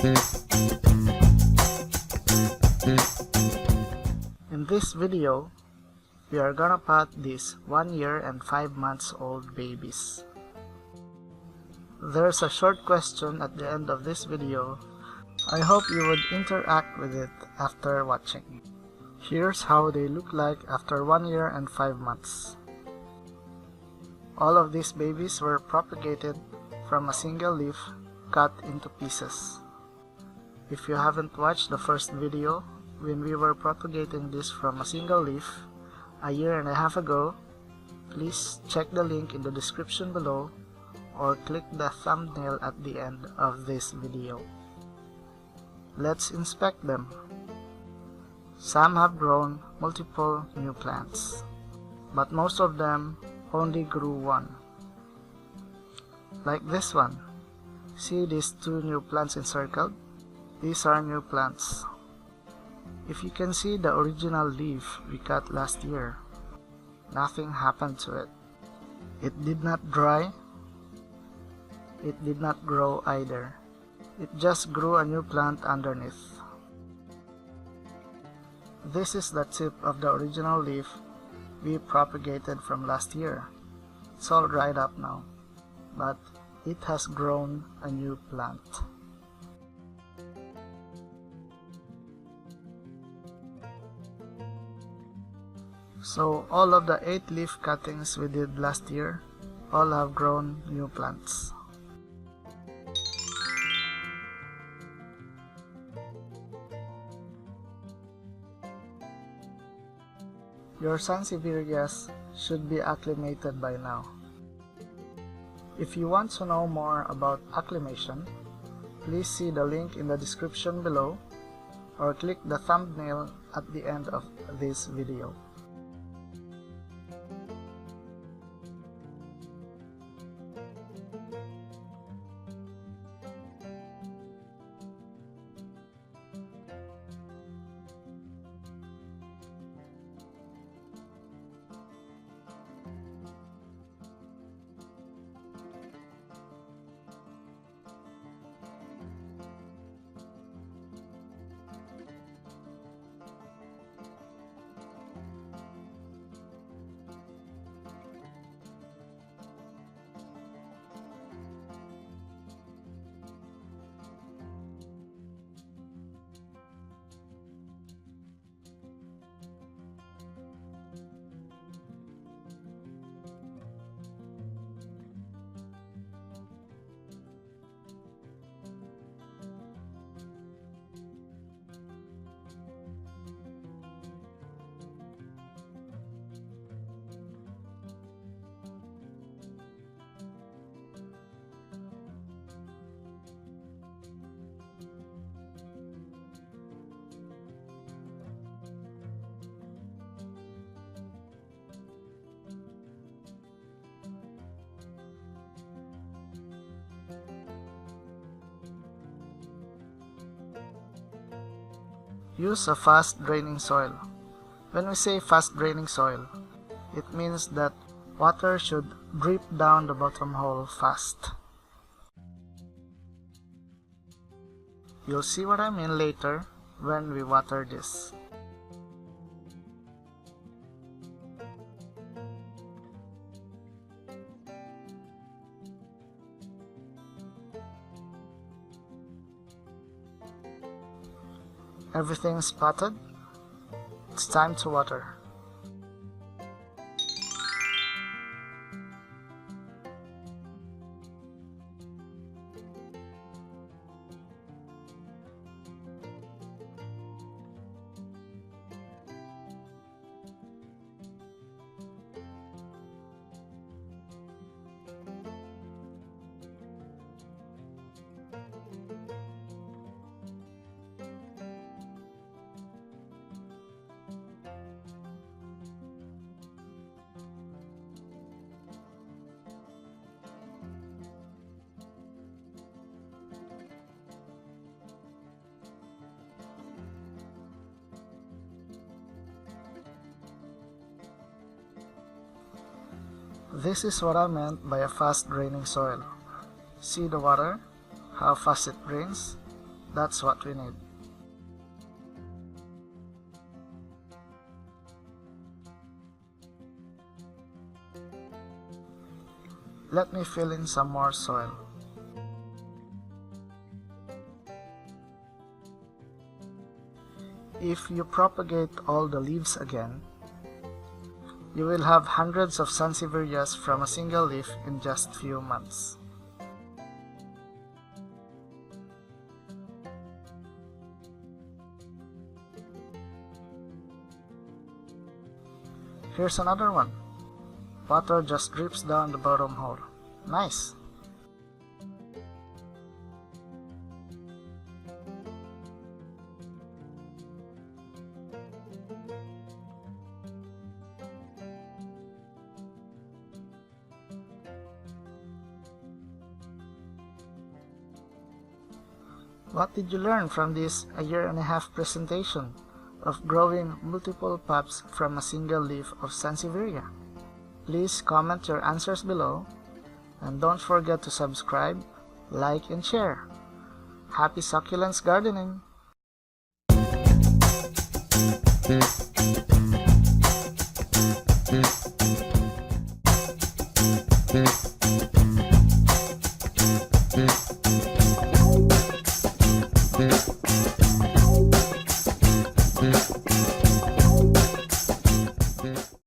In this video, we are gonna pot these 1 year and 5 months old babies. There's a short question at the end of this video. I hope you would interact with it after watching. Here's how they look like after 1 year and 5 months. All of these babies were propagated from a single leaf cut into pieces. If you haven't watched the first video, when we were propagating this from a single leaf a year and a half ago, please check the link in the description below or click the thumbnail at the end of this video. Let's inspect them. Some have grown multiple new plants, but most of them only grew one. Like this one. See these 2 new plants encircled? These are new plants. If you can see the original leaf we cut last year, nothing happened to it. It did not dry. It did not grow either. It just grew a new plant underneath. This is the tip of the original leaf we propagated from last year. It's all dried up now, but it has grown a new plant. So all of the 8 leaf cuttings we did last year all have grown new plants. Your Sansevierias should be acclimated by now. If you want to know more about acclimation, please see the link in the description below or click the thumbnail at the end of this video. Use a fast draining soil. When we say fast draining soil, it means that water should drip down the bottom hole fast. You'll see what I mean later when we water this. Everything's potted. It's time to water. This is what I meant by a fast draining soil. See the water? How fast it drains? That's what we need. Let me fill in some more soil. If you propagate all the leaves again, you will have hundreds of Sansevierias from a single leaf in just few months. Here's another one. Water just drips down the bottom hole. Nice! What did you learn from this 1.5-year presentation of growing multiple pots from a single leaf of Sansevieria? Please comment your answers below, and don't forget to subscribe, like, and share. Happy succulents gardening!